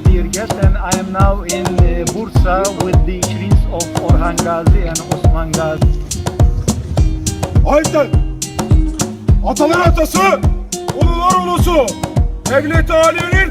Dear guests, and I am now in Bursa with the Shrins of Orhan Gazi and Osman Gazi. Haydi! Atalar atası, ulular ulusu, Mevlid Ali'nin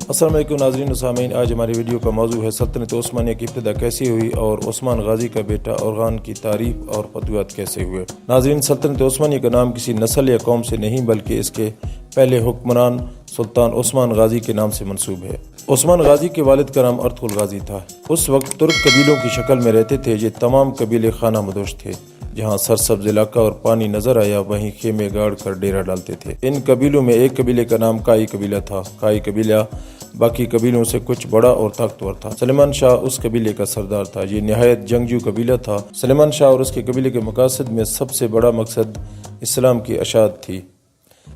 السلام علیکم ناظرین و سامعین، آج ہماری video کا موضوع ہے سلطنت عثمانیہ کی ابتدا کیسے ہوئی اور عثمان غازی کا بیٹا اورغان کی تعریف اور فتوحات کیسے ہوئے۔ ناظرین، سلطنت عثمانیہ کا نام کسی نسل یا قوم سے نہیں بلکہ اس کے پہلے حکمران سلطان عثمان غازی کے نام سے منسوب ہے۔ عثمان غازی کے والد کا نام ارطغرل غازی تھا۔ اس وقت ترک قبیلوں کی شکل میں رہتے تھے۔ یہ تمام قبیلے خانہ مدوش تھے۔ جہاں سرسبز علاقہ اور پانی نظر آیا وہیں خیمے گاڑ کر ڈیرہ ڈالتے تھے۔ ان قبیلوں میں ایک قبیلے کا نام کائی قبیلہ تھا۔ کائی قبیلہ باقی قبیلوں سے کچھ بڑا اور طاقتور تھا۔ سلیمان شاہ اس قبیلے کا سردار تھا۔ یہ نہایت جنگجو قبیلہ تھا۔ سلیمان شاہ اور اس کے قبیلے کے مقاصد میں سب سے بڑا مقصد اسلام کی اشاعت تھی،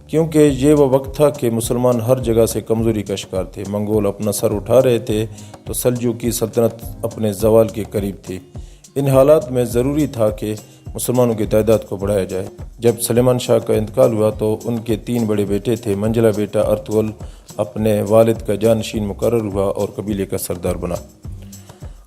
کیونکہ یہ وہ وقت تھا کہ مسلمان ہر جگہ سے کمزوری کا شکار تھے۔ منگول اپنا سر اٹھا رہے تھے تو سلجوقی سلطنت اپنے زوال کے قریب تھی۔ ان حالات میں ضروری تھا کہ مسلمانوں کی تعداد کو بڑھایا جائے۔ جب سلیمان شاہ کا انتقال ہوا تو ان کے 3 بڑے بیٹے تھے۔ منجلا بیٹا ارطغرل اپنے والد کا جانشین مقرر ہوا اور قبیلے کا سردار بنا۔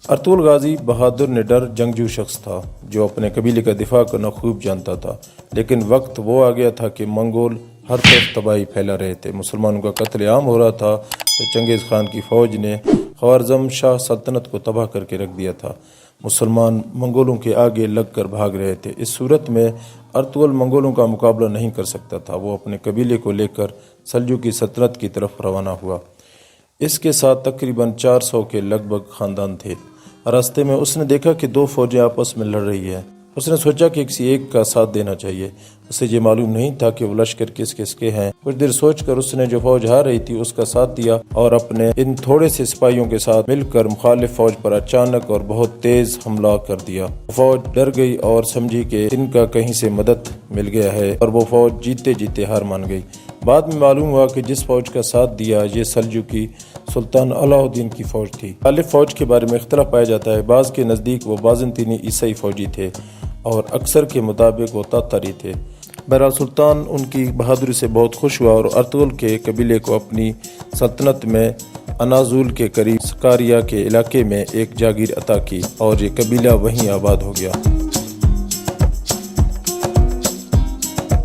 ارطغرل غازی بہادر نڈر جنگجو شخص تھا جو اپنے قبیلے کا دفاع کرنا خوب جانتا تھا، لیکن وقت وہ آ گیا تھا کہ منگول ہر طرف تباہی پھیلا رہے تھے۔ مسلمانوں کا قتل عام ہو رہا تھا تو چنگیز خان کی فوج نے خوارزم شاہ سلطنت کو تباہ کر کے رکھ دیا تھا۔ مسلمان منگولوں کے آگے لگ کر بھاگ رہے تھے۔ اس صورت میں ارطغرل منگولوں کا مقابلہ نہیں کر سکتا تھا۔ وہ اپنے قبیلے کو لے کر سلجوقی سلطنت کی طرف روانہ ہوا۔ اس کے ساتھ تقریباً 400 کے لگ بھگ خاندان تھے۔ راستے میں اس نے دیکھا کہ 2 فوجیں آپس میں لڑ رہی ہیں۔ اس نے سوچا کہ کسی ایک کا ساتھ دینا چاہیے۔ اسے یہ معلوم نہیں تھا کہ وہ لشکر کس کس کے ہیں۔ کچھ دیر سوچ کر اس نے جو فوج ہار رہی تھی اس کا ساتھ دیا اور اپنے ان تھوڑے سے سپاہیوں کے ساتھ مل کر مخالف فوج پر اچانک اور بہت تیز حملہ کر دیا۔ فوج ڈر گئی اور سمجھی کہ ان کا کہیں سے مدد مل گیا ہے اور وہ فوج جیتے جیتے ہار مان گئی۔ بعد میں معلوم ہوا کہ جس فوج کا ساتھ دیا یہ سلجوقی سلطان علاء الدین کی فوج تھی۔ مخالف فوج کے بارے میں اختلاف پایا جاتا ہے۔ بعض کے نزدیک وہ بازنطینی عیسائی فوجی تھے اور اکثر کے مطابق وہ تاتاری تھے۔ بہرحال سلطان ان کی بہادری سے بہت خوش ہوا اور ارطغرل کے قبیلے کو اپنی سلطنت میں اناضول کے قریب سکاریا کے علاقے میں ایک جاگیر عطا کی اور یہ قبیلہ وہیں آباد ہو گیا۔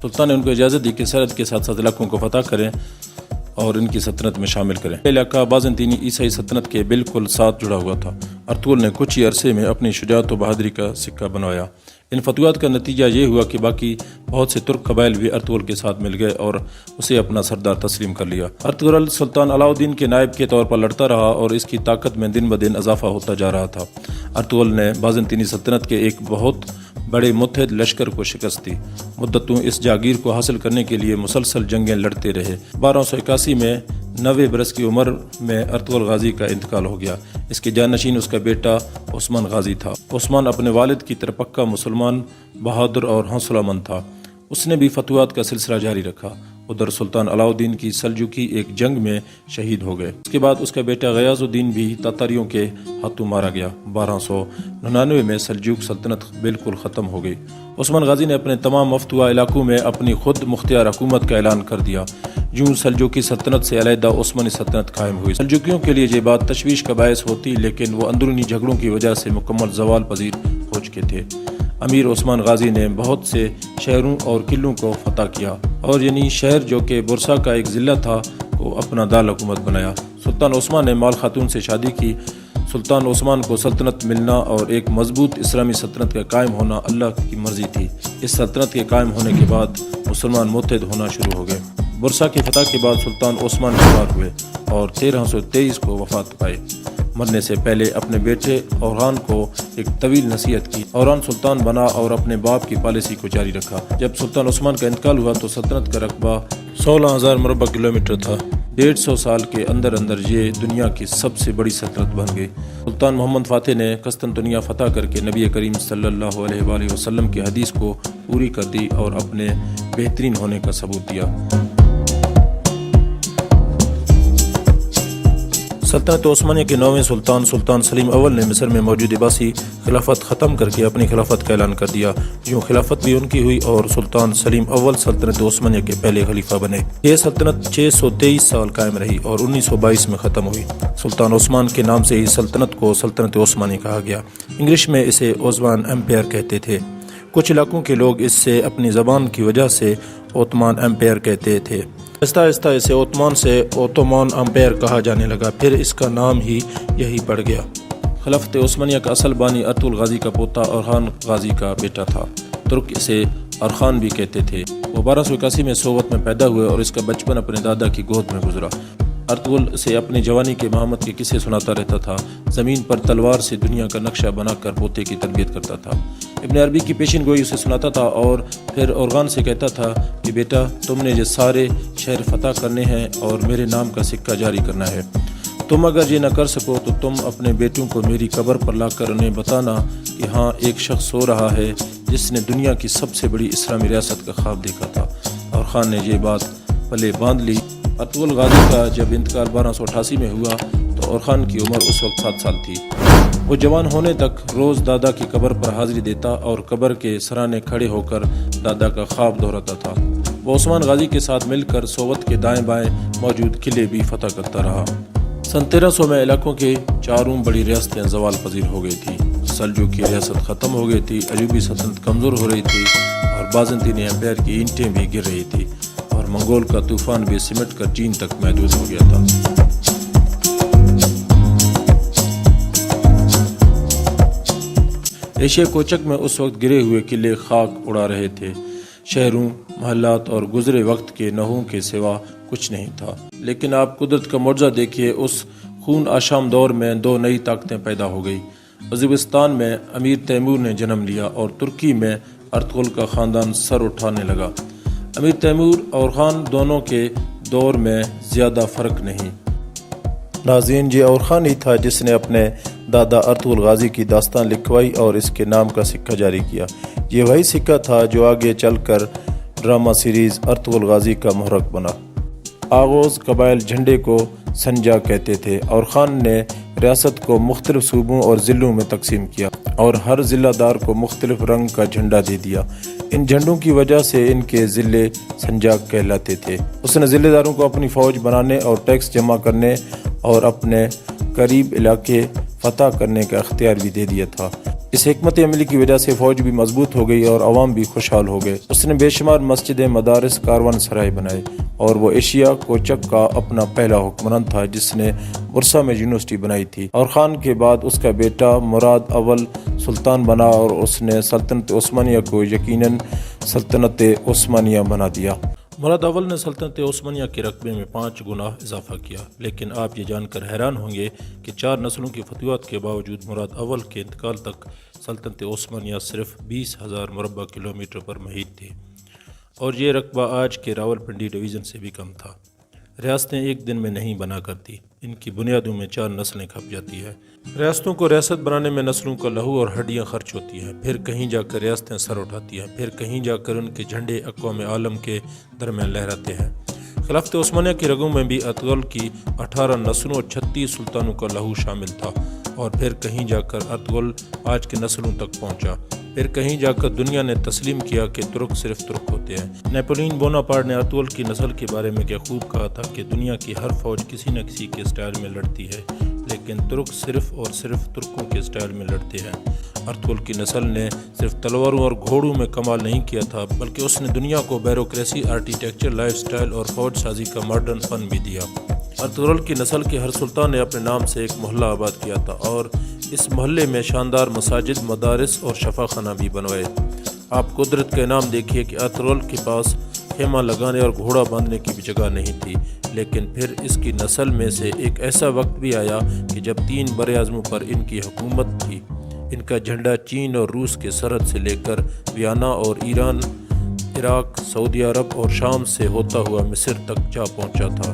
سلطان نے ان کو اجازت دی کہ سرحد کے ساتھ ساتھ علاقوں کو فتح کریں اور ان کی سلطنت میں شامل کریں۔ یہ علاقہ بازنطینی عیسائی سلطنت کے بالکل ساتھ جڑا ہوا تھا۔ ارطغرل نے کچھ ہی عرصے میں اپنی شجاعت و بہادری کا سکہ بنوایا۔ ان فتوحات کا نتیجہ یہ ہوا کہ باقی بہت سے ترک قبائل بھی ارطغرل کے ساتھ مل گئے اور اسے اپنا سردار تسلیم کر لیا۔ ارطغرل سلطان علاء الدین کے نائب کے طور پر لڑتا رہا اور اس کی طاقت میں دن بدن اضافہ ہوتا جا رہا تھا۔ ارطغرل نے بازنطینی سلطنت کے ایک بہت بڑے متحد لشکر کو شکست دی۔ مدتوں اس جاگیر کو حاصل کرنے کے لیے مسلسل جنگیں لڑتے رہے۔ 1281 میں 90 برس کی عمر میں ارطغرل غازی کا انتقال ہو گیا۔ اس کے جانشین اس کا بیٹا عثمان غازی تھا۔ عثمان اپنے والد کی طرح پکا مسلمان، بہادر اور حوصلہ مند تھا۔ اس نے بھی فتوحات کا سلسلہ جاری رکھا۔ ادھر سلطان علاء الدین کی سلجوقی ایک جنگ میں شہید ہو گئے۔ اس کے بعد اس کا بیٹا غیاث الدین بھی تاتاریوں کے ہاتھوں مارا گیا۔ 1299 میں سلجوق سلطنت بالکل ختم ہو گئی۔ عثمان غازی نے اپنے تمام مفتوحہ علاقوں میں اپنی خود مختار حکومت کا اعلان کر دیا۔ یوں سلجوقی سلطنت سے علیحدہ عثمانی سلطنت قائم ہوئی۔ سلجوقیوں کے لیے یہ بات تشویش کا باعث ہوتی، لیکن وہ اندرونی جھگڑوں کی وجہ سے مکمل زوال پذیر ہو چکے تھے۔ امیر عثمان غازی نے بہت سے شہروں اور قلعوں کو فتح کیا اور یعنی شہر جو کہ برسا کا ایک ضلع تھا کو اپنا دارالحکومت بنایا۔ سلطان عثمان نے مال خاتون سے شادی کی۔ سلطان عثمان کو سلطنت ملنا اور ایک مضبوط اسلامی سلطنت کا قائم ہونا اللہ کی مرضی تھی۔ اس سلطنت کے قائم ہونے کے بعد مسلمان متحد ہونا شروع ہو گئے۔ برسا کی فتح کے بعد سلطان عثمان بیمار ہوئے اور 1323 کو وفات پائے۔ مرنے سے پہلے اپنے بیٹے اورغان کو ایک طویل نصیحت کی۔ اورغان سلطان بنا اور اپنے باپ کی پالیسی کو جاری رکھا۔ جب سلطان عثمان کا انتقال ہوا تو سلطنت کا رقبہ 16,000 مربع کلومیٹر تھا، 150 سال کے اندر یہ دنیا کی سب سے بڑی سلطنت بن گئی۔ سلطان محمد فاتح نے قسطنطنیہ فتح کر کے نبی کریم صلی اللہ علیہ وآلہ وسلم کی حدیث کو پوری کر دی اور اپنے بہترین ہونے کا ثبوت دیا۔ سلطنت عثمانیہ کے 9ویں سلطان سلیم اول نے مصر میں موجود عباسی خلافت ختم کر کے اپنی خلافت کا اعلان کر دیا۔ یوں خلافت بھی ان کی ہوئی اور سلطان سلیم اول سلطنت عثمانیہ کے پہلے خلیفہ بنے۔ یہ سلطنت 623 سال قائم رہی اور 1922 میں ختم ہوئی۔ سلطان عثمان کے نام سے ہی سلطنت کو سلطنت عثمانی کہا گیا۔ انگلش میں اسے عثمان ایمپائر کہتے تھے۔ کچھ علاقوں کے لوگ اس سے اپنی زبان کی وجہ سے عثمان ایمپائر کہتے تھے۔ آہستہ آہستہ اسے عثمان سے اوتومان امپائر کہا جانے لگا، پھر اس کا نام ہی یہی پڑ گیا۔ خلافت عثمانیہ کا اصل بانی ارطغرل غازی کا پوتا اورخان غازی کا بیٹا تھا۔ ترک اسے ارخان بھی کہتے تھے۔ وہ 1281 میں سووت میں پیدا ہوئے اور اس کا بچپن اپنے دادا کی گود میں گزرا۔ ارطغرل سے اپنی جوانی کے محمد کے قصے سناتا رہتا تھا۔ زمین پر تلوار سے دنیا کا نقشہ بنا کر پوتے کی تربیت کرتا تھا۔ ابن عربی کی پیشین گوئی اسے سناتا تھا اور پھر اورغان سے کہتا تھا کہ بیٹا تم نے یہ سارے شہر فتح کرنے ہیں اور میرے نام کا سکہ جاری کرنا ہے۔ تم اگر یہ نہ کر سکو تو تم اپنے بیٹوں کو میری قبر پر لا کر انہیں بتانا کہ ہاں ایک شخص سو رہا ہے جس نے دنیا کی سب سے بڑی اسلامی ریاست کا خواب دیکھا تھا۔ اورخان نے یہ بات پلے باندھ لی۔ ارطغرل غازی کا جب انتقال 1288 میں ہوا تو اورخان کی عمر اس وقت 7 سال تھی۔ وہ جوان ہونے تک روز دادا کی قبر پر حاضری دیتا اور قبر کے سرانے کھڑے ہو کر دادا کا خواب دہراتا تھا۔ وہ عثمان غازی کے ساتھ مل کر سووت کے دائیں بائیں موجود قلعے بھی فتح کرتا رہا۔ سن 1300 میں علاقوں کی چاروں بڑی ریاستیں زوال پذیر ہو گئی تھی۔ سلجوقی ریاست ختم ہو گئی تھی، ایوبی سلطنت کمزور ہو رہی تھی اور بازنطینی امپائر کی اینٹیں بھی گر رہی تھی اور منگول کا طوفان بھی سمٹ کر چین تک محدود ہو گیا تھا۔ ایشیا کوچک میں اس وقت گرے ہوئے قلعے خاک اڑا رہے تھے۔ شہروں، محلات اور گزرے وقت کے نحووں کے سوا کچھ نہیں تھا۔ لیکن آپ قدرت کا معجزہ دیکھیے، اس خون آشام دور میں 2 نئی طاقتیں پیدا ہو گئی۔ ازبکستان میں امیر تیمور نے جنم لیا اور ترکی میں ارطغرل کا خاندان سر اٹھانے لگا۔ امیر تیمور اور خان دونوں کے دور میں زیادہ فرق نہیں۔ ناظرین، یہ اورخان ہی تھا جس نے اپنے دادا ارطغرل غازی کی داستان لکھوائی اور اس کے نام کا سکہ جاری کیا۔ یہ وہی سکہ تھا جو آگے چل کر ڈرامہ سیریز ارطغرل غازی کا محرک بنا۔ آغوز قبائل جھنڈے کو سنجا کہتے تھے۔ اورخان نے ریاست کو مختلف صوبوں اور ضلعوں میں تقسیم کیا اور ہر ضلع دار کو مختلف رنگ کا جھنڈا دے دیا۔ ان جھنڈوں کی وجہ سے ان کے ضلع سنجاق کہلاتے تھے۔ اس نے ضلع داروں کو اپنی فوج بنانے اور ٹیکس جمع کرنے اور اپنے قریب علاقے فتح کرنے کا اختیار بھی دے دیا تھا۔ اس حکمت عملی کی وجہ سے فوج بھی مضبوط ہو گئی اور عوام بھی خوشحال ہو گئے۔ اس نے بے شمار مسجدیں، مدارس، کاروان سرائے بنائے اور وہ ایشیا کوچک کا اپنا پہلا حکمران تھا جس نے برسا میں یونیورسٹی بنائی تھی۔ اور خان کے بعد اس کا بیٹا مراد اول سلطان بنا اور اس نے سلطنت عثمانیہ کو یقیناً سلطنت عثمانیہ بنا دیا۔ مراد اول نے سلطنت عثمانیہ کے رقبے میں 5 گنا اضافہ کیا، لیکن آپ یہ جان کر حیران ہوں گے کہ 4 نسلوں کی فتوحات کے باوجود مراد اول کے انتقال تک سلطنت عثمانیہ صرف 20,000 مربع کلومیٹر پر محیط تھی اور یہ رقبہ آج کے راولپنڈی ڈویژن سے بھی کم تھا۔ ریاستیں ایک دن میں نہیں بنا کرتی، ان کی بنیادوں میں 4 نسلیں کھپ جاتی ہیں۔ ریاستوں کو ریاست بنانے میں نسلوں کا لہو اور ہڈیاں خرچ ہوتی ہیں، پھر کہیں جا کر ریاستیں سر اٹھاتی ہیں، پھر کہیں جا کر ان کے جھنڈے اقوام عالم کے درمیان لہراتے ہیں۔ خلافت عثمانیہ کی رگوں میں بھی ارطغرل کی 18 نسلوں اور 36 سلطانوں کا لہو شامل تھا اور پھر کہیں جا کر ارطغرل آج کے نسلوں تک پہنچا۔ پھر کہیں جا کر دنیا نے تسلیم کیا کہ ترک صرف ترک ہوتے ہیں۔ نیپولین بوناپارٹ نے ارطغرل کی نسل کے بارے میں کیا خوب کہا تھا کہ دنیا کی ہر فوج کسی نہ کسی کے سٹائل میں لڑتی ہے، لیکن ترک صرف اور صرف ترکوں کے سٹائل میں لڑتے ہیں۔ ارطغرل کی نسل نے صرف تلواروں اور گھوڑوں میں کمال نہیں کیا تھا، بلکہ اس نے دنیا کو بیوروکریسی، آرکیٹیکچر، لائف سٹائل اور فوج سازی کا ماڈرن فن بھی دیا۔ ارطغرل کی نسل کے ہر سلطان نے اپنے نام سے ایک محلہ آباد کیا تھا اور اس محلے میں شاندار مساجد، مدارس اور شفا خانہ بھی بنوائے۔ آپ قدرت کا انعام دیکھیے کہ ارطغرل کے پاس خیمہ لگانے اور گھوڑا باندھنے کی بھی جگہ نہیں تھی، لیکن پھر اس کی نسل میں سے ایک ایسا وقت بھی آیا کہ جب 3 بر اعظموں پر ان کی حکومت تھی۔ ان کا جھنڈا چین اور روس کے سرحد سے لے کر ویانا اور ایران، عراق، سعودی عرب اور شام سے ہوتا ہوا مصر تک جا پہنچا تھا۔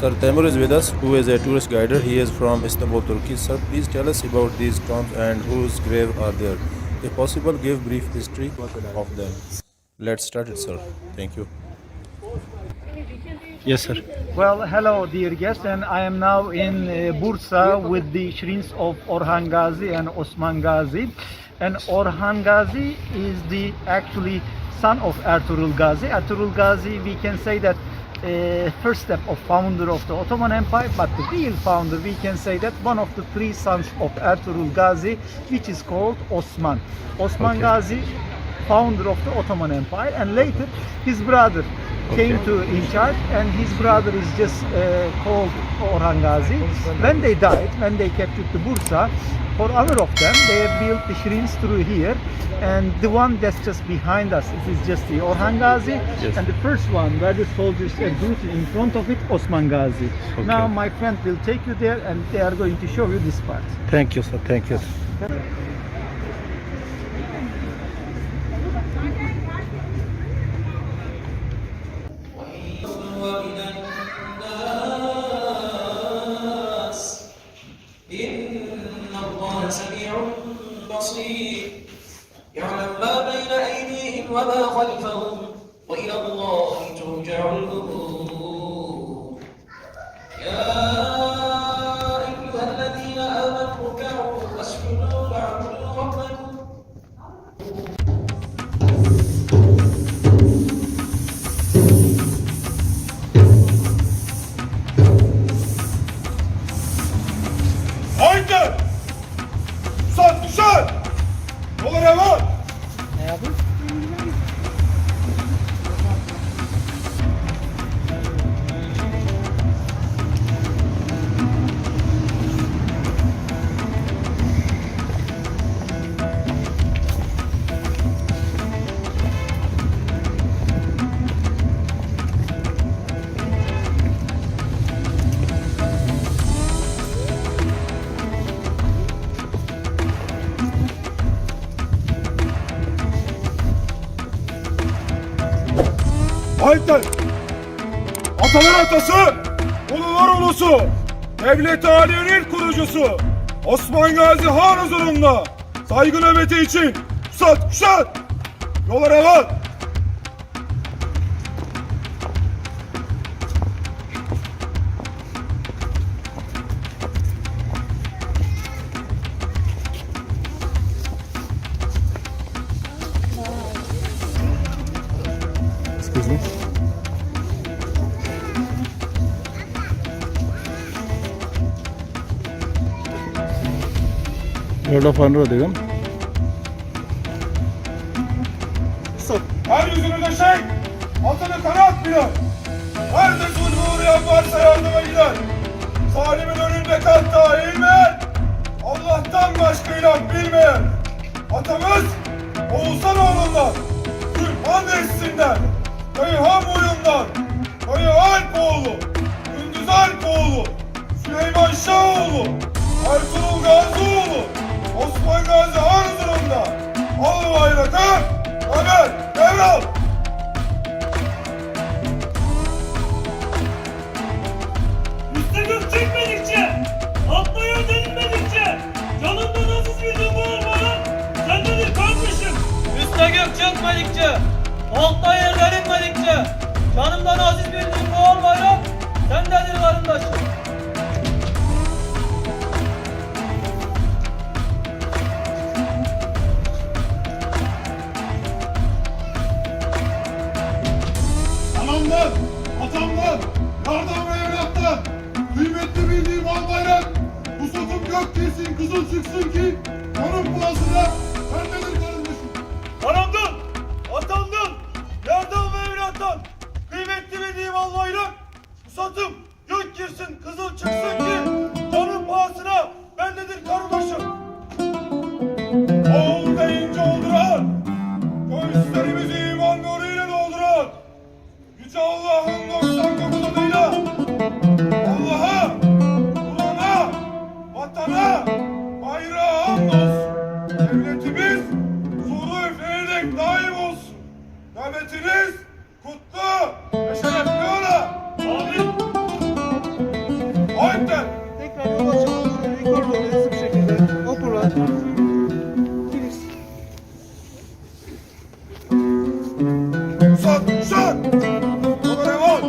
Sir Taimur is with us, who is a tourist guider. He is from Istanbul, Turkey. Sir, please tell us about these tombs and whose grave are there. If possible, give brief history of them. Let's start it, sir. Thank you. Yes, sir. Well, hello, dear guests, and I am now in Bursa with the shrines of Orhan Gazi and Osman Gazi. And Orhan Gazi is the actually son of Ertuğrul Gazi. Ertuğrul Gazi, we can say that first step of founder of the Ottoman Empire, but the real founder, we can say that one of the three sons of Ertuğrul Gazi, which is called Osman. Osman Gazi, founder of the Ottoman Empire, and later his brother came to in charge, and his brother is just called Orhan Gazi. When they died, when they kept it to Bursa, for honor of them, they have built the shrines through here, and the one that's just behind us, it is just the Orhan Gazi, and the first one where the soldiers are duty in front of it, Osman Gazi. Now my friend will take you there, and they are going to show you this part. Thank you, sir. Thank you. يعلم ما بين أيديهم وما خلفهم وإلى الله ترجع الأمور. يا أيها الذين آمنوا اركعوا واسجدوا واعبدوا ربكم. Haydi! Sen düşer! Yola devam! Ne yapayım? Haydi! Atalar atası, ulular ulusu, Devlet-i Aliye'nin kurucusu Osman Gazi Han huzurunda saygı nöbeti için kuşat! Yola devam! Excuse me. Lord of Honor dedim. Her yüzünüze şey, atını kanat bilen. Nerede zulmü uğrayan varsa yardıma gider. Zalimin önünde katta eğilmeyen, Allah'tan başka ilah bilmeyen. Atamız Oğuzhan oğlundan, Gülhan Nesli'nden, Kayıhan boyundan, Kayı Alpoğlu, Gündüz Alpoğlu, Süleyman Şahoğlu, Ertuğrul Gazioğlu, Osman Gazi Han huzurunda al bayrakı, haber, devral. Üste gök çekmedikçe, altta yer denilmedikçe, canından aziz bildiğin bu olmayan sendedir kardeşim. Üste gök çekmedikçe, altta yer denilmedikçe, canımdan aziz bildiğin bu olmayan sendedir kardeşim. Anamdan, atamdan, yardan ve evlattan kıymetli bildiğim al bayrak. Bu sözüm gök kesin kızıl çıksın ki onun boğazına sendedir kardeşim. Anamdan, atamdan, hamdolsun. Devletimiz zoru üfleyerek daim olsun. Nöbetiniz kutlu ve şerefli ola. Amin. Aynen. Tekrar yol açalım. Şöyle yukarı doğru hızlı bir şekilde. Otur rahat. Filiz. Sat, şat. Kamera var.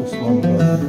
Osman Gazi.